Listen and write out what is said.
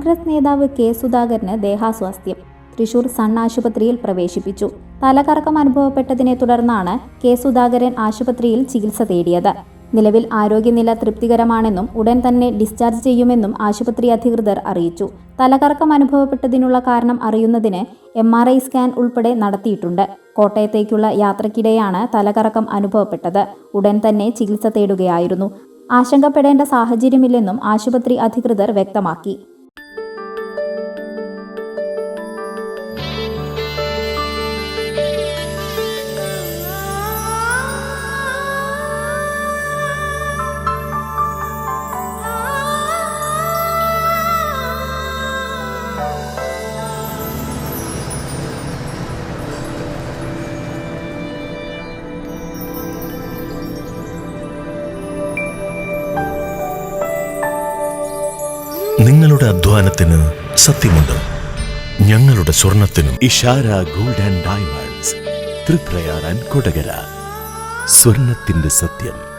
കോൺഗ്രസ് നേതാവ് കെ സുധാകരന് ദേഹാസ്വാസ്ഥ്യം. തൃശൂർ സൺ ആശുപത്രിയിൽ പ്രവേശിപ്പിച്ചു. തലകറക്കം അനുഭവപ്പെട്ടതിനെ തുടർന്നാണ് കെ സുധാകരൻ ആശുപത്രിയിൽ ചികിത്സ തേടിയത്. നിലവിൽ ആരോഗ്യനില തൃപ്തികരമാണെന്നും ഉടൻ തന്നെ ഡിസ്ചാർജ് ചെയ്യുമെന്നും ആശുപത്രി അധികൃതർ അറിയിച്ചു. തലകറക്കം അനുഭവപ്പെട്ടതിനുള്ള കാരണം അറിയുന്നതിന് MRI സ്കാൻ ഉൾപ്പെടെ നടത്തിയിട്ടുണ്ട്. കോട്ടയത്തേക്കുള്ള യാത്രക്കിടെയാണ് തലകറക്കം അനുഭവപ്പെട്ടത്. ഉടൻ തന്നെ ചികിത്സ തേടുകയായിരുന്നു. ആശങ്കപ്പെടേണ്ട സാഹചര്യമില്ലെന്നും ആശുപത്രി അധികൃതർ വ്യക്തമാക്കി. നിങ്ങളുടെ അധ്വാനത്തിന് സത്യമുണ്ട്. ഞങ്ങളുടെ സ്വർണത്തിനും. Ishara gold and diamonds, Thriprayar and Kodakara. സ്വർണത്തിന്റെ സത്യം.